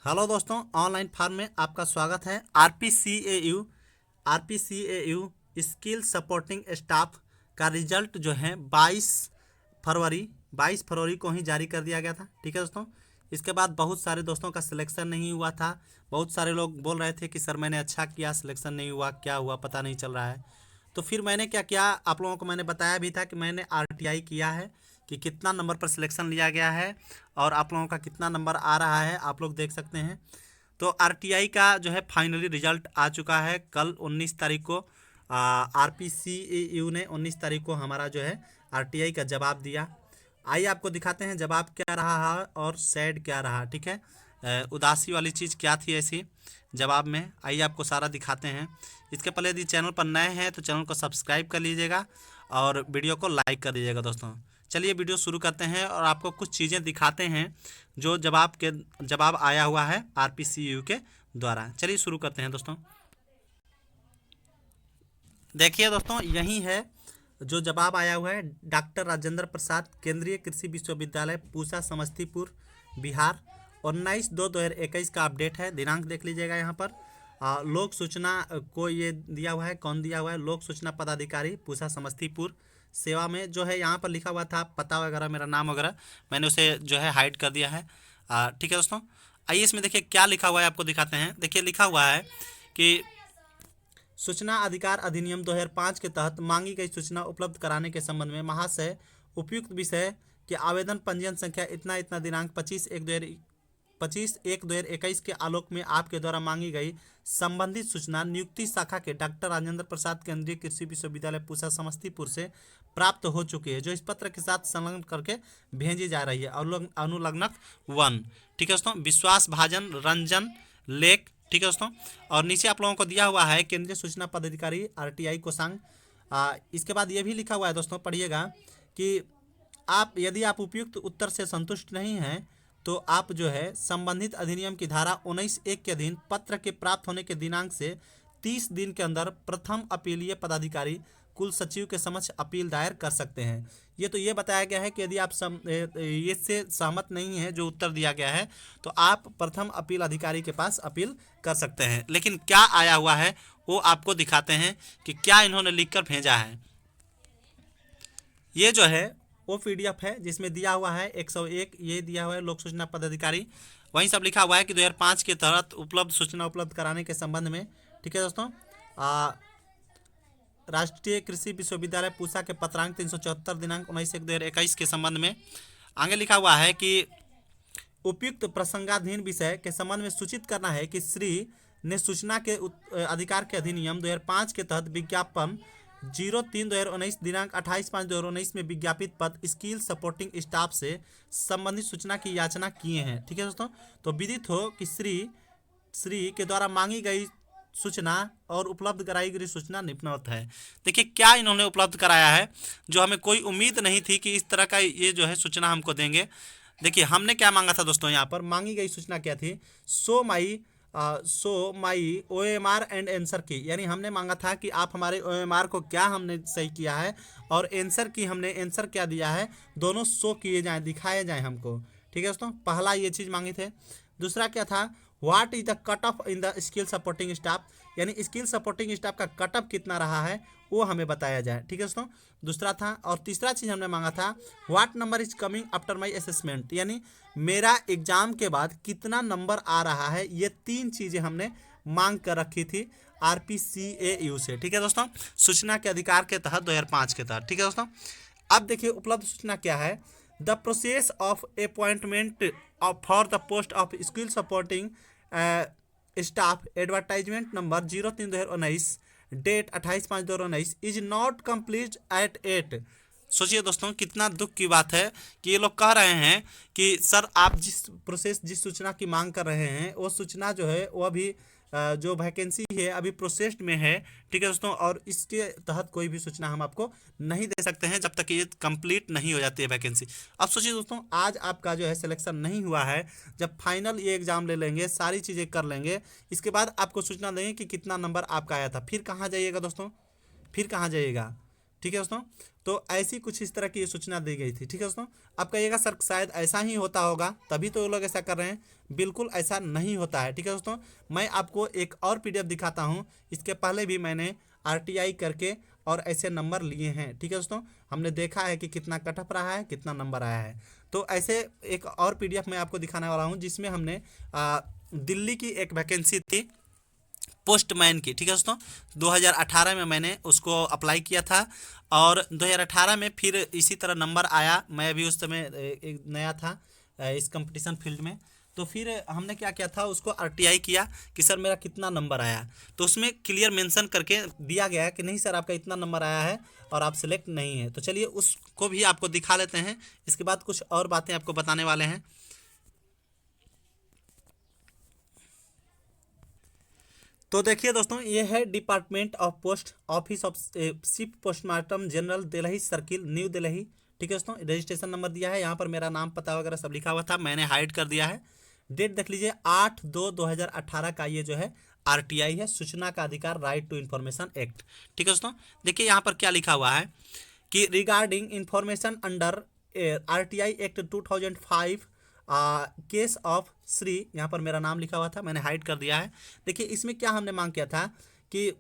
Hello दोस्तों, online form में आपका स्वागत है। आरपीसीएयू स्किल सपोर्टिंग स्टाफ का रिजल्ट जो है 22 फरवरी को ही जारी कर दिया गया था। ठीक है दोस्तों, इसके बाद बहुत सारे दोस्तों का सिलेक्शन नहीं हुआ था। बहुत सारे लोग बोल रहे थे कि सर मैंने अच्छा किया, सिलेक्शन नहीं हुआ, क्या हुआ पता नहीं चल रहा है। तो फिर मैंने क्या किया, आप लोगों को मैंने बताया भी था कि मैंने आरटीआई किया है कि कितना नंबर पर सिलेक्शन लिया गया है और आप लोगों का कितना नंबर आ रहा है, आप लोग देख सकते हैं। तो आरटीआई का जो है फाइनली रिजल्ट आ चुका है कल 19 तारीख को। आरपीसीयू ने 19 तारीख को हमारा जो है आरटीआई का जवाब दिया। आइए आपको दिखाते हैं जवाब क्या रहा है और सैड क्या रहा। ठीक है, उदासी वाली चीज़ क्या थी ऐसी जवाब में, आइए आपको सारा दिखाते हैं। इसके पहले यदि चैनल पर नए हैं तो चैनल को सब्सक्राइब कर लीजिएगा और वीडियो को लाइक कर दीजिएगा दोस्तों। चलिए वीडियो शुरू करते हैं और आपको कुछ चीज़ें दिखाते हैं जो जवाब आया हुआ है आरपीसीयू के द्वारा। चलिए शुरू करते हैं दोस्तों। देखिए दोस्तों, यही है जो जवाब आया हुआ है। डॉक्टर राजेंद्र प्रसाद, केंद्रीय कृषि विश्वविद्यालय पूसा, समस्तीपुर, बिहार। 19/2/2021 का अपडेट है। दिनांक देख लीजिएगा यहाँ पर। लोक सूचना को ये दिया हुआ है, कौन दिया हुआ है, लोक सूचना पदाधिकारी पूसा समस्तीपुर सेवा में। जो है यहाँ पर लिखा हुआ था पता वगैरह, मेरा नाम वगैरह, मैंने उसे जो है हाइड कर दिया है। ठीक है दोस्तों, आइए इसमें देखिए क्या लिखा हुआ है, आपको दिखाते हैं। देखिए लिखा हुआ है कि सूचना अधिकार अधिनियम 2005 के तहत मांगी गई सूचना उपलब्ध कराने के संबंध में महाशय उपयुक्त विषय के आवेदन पंजीयन संख्या इतना इतना दिनांक 25/1/2021 के आलोक में आपके द्वारा मांगी गई संबंधित सूचना नियुक्ति शाखा के डॉक्टर राजेंद्र प्रसाद, केंद्रीय कृषि विश्वविद्यालय पूसा, समस्तीपुर से प्राप्त हो चुकी है, जो इस पत्र के साथ संलग्न करके भेजी जा रही है। अनुलग्नक 1। ठीक है दोस्तों, विश्वास भाजन रंजन लेख। ठीक है दोस्तों, और नीचे आप लोगों को दिया हुआ है केंद्रीय सूचना पदाधिकारी आरटीआई कोषांग। इसके बाद ये भी लिखा हुआ है दोस्तों, पढ़िएगा कि यदि आप उपयुक्त उत्तर से संतुष्ट नहीं हैं तो आप जो है संबंधित अधिनियम की धारा 19(1) के अधीन पत्र के प्राप्त होने के दिनांक से 30 दिन के अंदर प्रथम अपीलीय पदाधिकारी कुल सचिव के समक्ष अपील दायर कर सकते हैं। ये बताया गया है कि यदि आप इससे सहमत नहीं है जो उत्तर दिया गया है तो आप प्रथम अपील अधिकारी के पास अपील कर सकते हैं। लेकिन क्या आया हुआ है वो आपको दिखाते हैं कि क्या इन्होंने लिखकर भेजा है। ये जो है वो पीडीएफ है जिसमें दिया हुआ है 101, ये दिया हुआ है लोक सूचना पदाधिकारी। वहीं सब लिखा हुआ है कि 2005 के तहत उपलब्ध सूचना उपलब्ध कराने के संबंध में। ठीक है दोस्तों, राष्ट्रीय कृषि विश्वविद्यालय पूसा के पत्रांक 374 दिनांक 19/1/2021 के संबंध में। आगे लिखा हुआ है कि उपयुक्त प्रसंगाधीन विषय के संबंध में सूचित करना है कि श्री ने सूचना के अधिकार के अधिनियम 2005 के तहत विज्ञापन 03/2019 दिनांक 28/5/2019 में विज्ञापित पद स्किल सपोर्टिंग स्टाफ से संबंधित सूचना की याचना किए हैं। ठीक है दोस्तों, तो विदित हो कि श्री के द्वारा मांगी गई सूचना और उपलब्ध कराई गई सूचना निम्नवत है। देखिए क्या इन्होंने उपलब्ध कराया है, जो हमें कोई उम्मीद नहीं थी कि इस तरह का ये जो है सूचना हमको देंगे। देखिए हमने क्या मांगा था दोस्तों, यहाँ पर मांगी गई सूचना क्या थी, सो माई OMR एंड आंसर की, यानी हमने मांगा था कि आप हमारे OMR को क्या हमने सही किया है और आंसर की हमने आंसर क्या दिया है, दोनों शो किए जाएं, दिखाए जाएं हमको। ठीक है दोस्तों, पहला ये चीज़ मांगी थे। दूसरा क्या था, what is the cut off in the skill supporting staff, यानी स्किल सपोर्टिंग स्टाफ का कट ऑफ कितना रहा है वो हमें बताया जाए। ठीक है दोस्तों, दूसरा था। और तीसरा चीज़ हमने मांगा था, what number is coming after my assessment, यानी मेरा एग्जाम के बाद कितना नंबर आ रहा है। ये 3 चीज़ें हमने मांग कर रखी थी आरपीसीएयू से। ठीक है दोस्तों, सूचना के अधिकार के तहत 2005 के तहत। ठीक है दोस्तों, अब देखिए उपलब्ध सूचना क्या है। The process of appointment for the post of skill supporting staff advertisement number 03/2019 date 28/5/2019 is not complete at 8। सोचिए दोस्तों कितना दुख की बात है कि ये लोग कह रहे हैं कि सर आप जिस सूचना की मांग कर रहे हैं वो सूचना जो है वो अभी जो वैकेंसी है अभी प्रोसेस्ड में है। ठीक है दोस्तों, और इसके तहत कोई भी सूचना हम आपको नहीं दे सकते हैं जब तक ये कंप्लीट नहीं हो जाती है वैकेंसी। अब सोचिए दोस्तों, आज आपका जो है सिलेक्शन नहीं हुआ है, जब फाइनल ये एग्ज़ाम ले लेंगे, सारी चीज़ें कर लेंगे, इसके बाद आपको सूचना देंगे कि कितना नंबर आपका आया था, फिर कहाँ जाइएगा दोस्तों, फिर कहाँ जाइएगा। ठीक है दोस्तों। तो ऐसी कुछ इस तरह की सूचना दी गई थी। ठीक है दोस्तों। आप कहिएगा सर शायद ऐसा ही होता होगा तभी तो वो लोग ऐसा कर रहे हैं। बिल्कुल ऐसा नहीं होता है। ठीक है दोस्तों। मैं आपको एक और पीडीएफ दिखाता हूँ। इसके पहले भी मैंने आरटीआई करके और ऐसे नंबर लिए हैं। ठीक है दोस्तों। हमने देखा है कि कितना कटअप रहा है, कितना नंबर आया है। तो ऐसे एक और पीडीएफ मैं आपको दिखाने वाला हूँ जिसमें हमने दिल्ली की एक वैकेंसी थी पोस्टमैन की। ठीक है दोस्तों। 2018 में मैंने उसको अप्लाई किया था और 2018 में फिर इसी तरह नंबर आया। मैं भी उस समय एक नया था इस कंपटीशन फील्ड में। तो फिर हमने क्या किया था, उसको आरटीआई किया कि सर मेरा कितना नंबर आया। तो उसमें क्लियर मेंशन करके दिया गया है कि नहीं सर आपका इतना नंबर आया है और आप सिलेक्ट नहीं है। तो चलिए उसको भी आपको दिखा लेते हैं। इसके बाद कुछ और बातें आपको बताने वाले हैं। तो देखिए दोस्तों, ये है department of post office of chief postmortem general Delhi circle new Delhi. ठीक है दोस्तों। रजिस्ट्रेशन नंबर दिया है, यहाँ पर मेरा नाम पता वगैरह सब लिखा हुआ था, मैंने हाइड कर दिया है। डेट देख लीजिए 8/2/2018 का ये जो है आरटीआई है, सूचना का अधिकार राइट टू इन्फॉर्मेशन एक्ट। ठीक है दोस्तों। देखिए यहाँ पर क्या लिखा हुआ है कि regarding information under RTI act 2005 case of Shri, यहाँ पर मेरा नाम लिखा हुआ था, मैंने हाइड कर दिया है। देखिए इसमें क्या हमने मांग किया था कि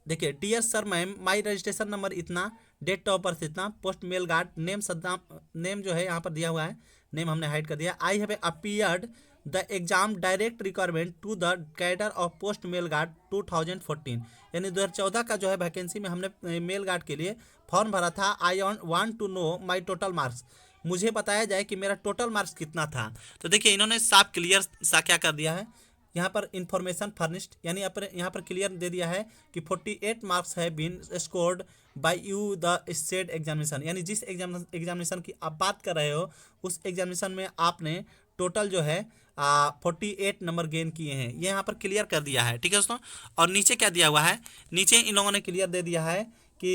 देखिए dear sir ma'am my registration number इतना, डेट ऑफ बर्थ इतना, post mail guard name Saddam, name जो है यहाँ पर दिया हुआ है, नेम हमने हाइड कर दिया। I have appeared the exam direct requirement to the cadre of post mail guard 2014, यानी 2014 का जो है वैकेंसी में हमने मेल गार्ड के लिए फॉर्म भरा था। I want to know my total marks, मुझे बताया जाए कि मेरा टोटल मार्क्स कितना था। तो देखिए इन्होंने साफ क्लियर सा क्या कर दिया है, यहाँ पर इन्फॉर्मेशन फर्निश्ड, यानी अपने यहाँ पर क्लियर दे दिया है कि 48 मार्क्स है been scored by you the state examination, यानी जिस एग्जामिनेशन की आप बात कर रहे हो उस एग्जामिनेशन में आपने टोटल जो है 48 नंबर गेन किए हैं, ये यहाँ पर क्लियर कर दिया है। ठीक है दोस्तों। और नीचे क्या दिया हुआ है, नीचे इन लोगों ने क्लियर दे दिया है कि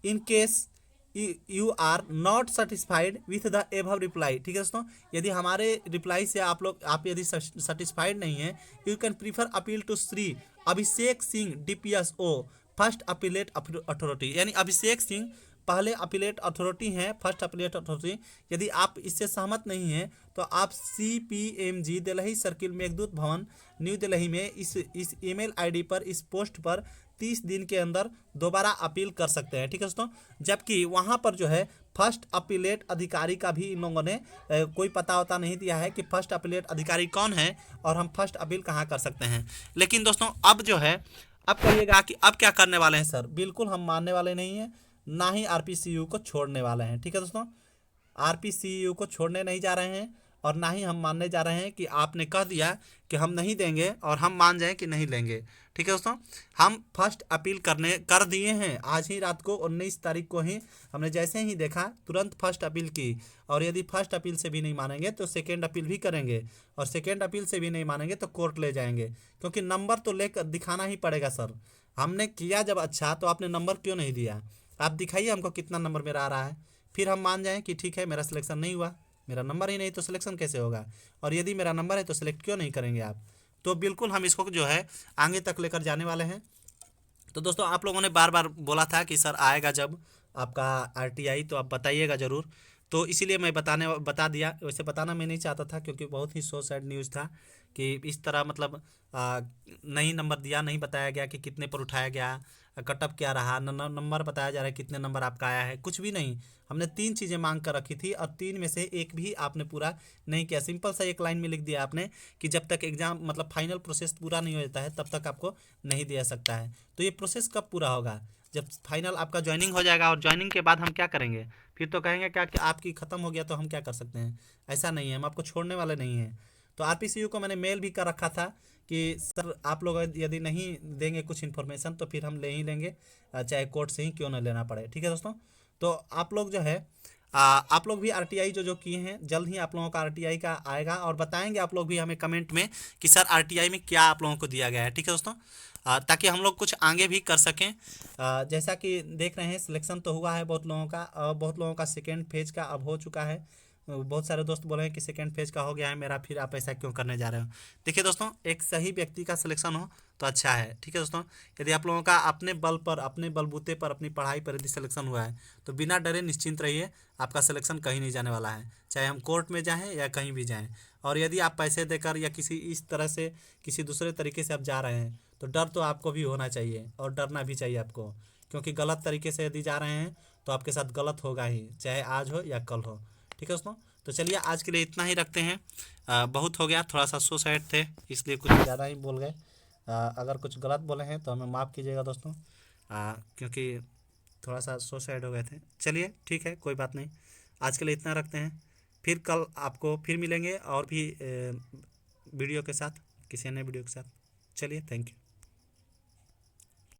in case you are not satisfied with the above reply. ठीक है दोस्तों। यदि हमारे रिप्लाई से आप यदि सेटिस्फाइड नहीं है, you can prefer appeal to Shri Abhishek Singh DPSO first appellate authority, यानी अभिषेक सिंह पहले अपीलेट अथॉरिटी हैं, फर्स्ट अपीलेट अथॉरिटी। यदि आप इससे सहमत नहीं हैं तो आप CPMG दिल्ली सर्किल मेघदूत भवन न्यू दिल्ली में इस ईमेल आईडी पर इस पोस्ट पर 30 दिन के अंदर दोबारा अपील कर सकते हैं। ठीक है दोस्तों। जबकि वहाँ पर जो है फर्स्ट अपीलेट अधिकारी का भी इन लोगों ने कोई पता वता नहीं दिया है कि फर्स्ट अपीलेट अधिकारी कौन है और हम फर्स्ट अपील कहाँ कर सकते हैं। लेकिन दोस्तों अब जो है, अब कहिएगा कि अब क्या करने वाले हैं सर, बिल्कुल हम मानने वाले नहीं हैं, ना ही RPCU को छोड़ने वाले हैं। ठीक है दोस्तों। RPCU को छोड़ने नहीं जा रहे हैं और ना ही हम मानने जा रहे हैं कि आपने कह दिया कि हम नहीं देंगे और हम मान जाएं कि नहीं लेंगे। ठीक है दोस्तों। हम फर्स्ट अपील कर दिए हैं, आज ही रात को 19 तारीख को ही हमने जैसे ही देखा तुरंत फर्स्ट अपील की। और यदि फर्स्ट अपील से भी नहीं मानेंगे तो सेकेंड अपील भी करेंगे, और सेकेंड अपील से भी नहीं मानेंगे तो कोर्ट ले जाएंगे, क्योंकि नंबर तो लेकर दिखाना ही पड़ेगा सर। हमने किया जब अच्छा तो आपने नंबर क्यों नहीं दिया, आप दिखाइए हमको कितना नंबर मेरा आ रहा है, फिर हम मान जाएं कि ठीक है मेरा सिलेक्शन नहीं हुआ। मेरा नंबर ही नहीं तो सिलेक्शन कैसे होगा, और यदि मेरा नंबर है तो सिलेक्ट क्यों नहीं करेंगे आप। तो बिल्कुल हम इसको जो है आगे तक लेकर जाने वाले हैं। तो दोस्तों आप लोगों ने बार बार बोला था कि सर आएगा जब आपका आरटीआई तो आप बताइएगा ज़रूर, तो इसीलिए मैं बता दिया। वैसे बताना मैं नहीं चाहता था क्योंकि बहुत ही सो सैड न्यूज़ था कि इस तरह मतलब नहीं नंबर दिया, नहीं बताया गया कि कितने पर उठाया गया, कटअप क्या रहा, नंबर बताया जा रहा है कितने नंबर आपका आया है, कुछ भी नहीं। हमने 3 चीज़ें मांग कर रखी थी और 3 में से एक भी आपने पूरा नहीं किया। सिंपल सा एक लाइन में लिख दिया आपने कि जब तक एग्ज़ाम मतलब फाइनल प्रोसेस पूरा नहीं हो जाता है तब तक आपको नहीं दिया सकता है। तो ये प्रोसेस कब पूरा होगा, जब फाइनल आपका ज्वाइनिंग हो जाएगा, और ज्वाइनिंग के बाद हम क्या करेंगे, फिर तो कहेंगे क्या कि आपकी ख़त्म हो गया तो हम क्या कर सकते हैं। ऐसा नहीं है, हम आपको छोड़ने वाले नहीं हैं। तो RPCU को मैंने मेल भी कर रखा था कि सर आप लोग यदि नहीं देंगे कुछ इन्फॉर्मेशन तो फिर हम ले ही लेंगे, चाहे कोर्ट से ही क्यों ना लेना पड़े। ठीक है दोस्तों। तो आप लोग जो है आप लोग भी RTI जो किए हैं, जल्द ही आप लोगों का RTI का आएगा, और बताएंगे आप लोग भी हमें कमेंट में कि सर RTI में क्या आप लोगों को दिया गया है। ठीक है दोस्तों। ताकि हम लोग कुछ आगे भी कर सकें। जैसा कि देख रहे हैं सिलेक्शन तो हुआ है बहुत लोगों का, और बहुत लोगों का सेकेंड फेज का अब हो चुका है। बहुत सारे दोस्त बोल रहे हैं कि सेकेंड फेज का हो गया है मेरा, फिर आप ऐसा क्यों करने जा रहे हो। देखिए दोस्तों, एक सही व्यक्ति का सिलेक्शन हो तो अच्छा है, ठीक है दोस्तों। यदि आप लोगों का अपने बल पर, अपने बलबूते पर, अपनी पढ़ाई पर यदि सिलेक्शन हुआ है तो बिना डरे निश्चिंत रहिए, आपका सिलेक्शन कहीं नहीं जाने वाला है, चाहे हम कोर्ट में जाएँ या कहीं भी जाएँ। और यदि आप पैसे देकर या किसी इस तरह से किसी दूसरे तरीके से आप जा रहे हैं तो डर तो आपको भी होना चाहिए और डरना भी चाहिए आपको, क्योंकि गलत तरीके से यदि जा रहे हैं तो आपके साथ गलत होगा ही, चाहे आज हो या कल हो, ठीक है दोस्तों। तो चलिए आज के लिए इतना ही रखते हैं। बहुत हो गया, थोड़ा सा सो साइड थे इसलिए कुछ ज़्यादा ही बोल गए। अगर कुछ गलत बोले हैं तो हमें माफ़ कीजिएगा दोस्तों, क्योंकि थोड़ा सा सो साइड हो गए थे। चलिए ठीक है, कोई बात नहीं, आज के लिए इतना रखते हैं। फिर कल आपको फिर मिलेंगे और भी वीडियो के साथ, किसी अन्य वीडियो के साथ। चलिए, थैंक यू।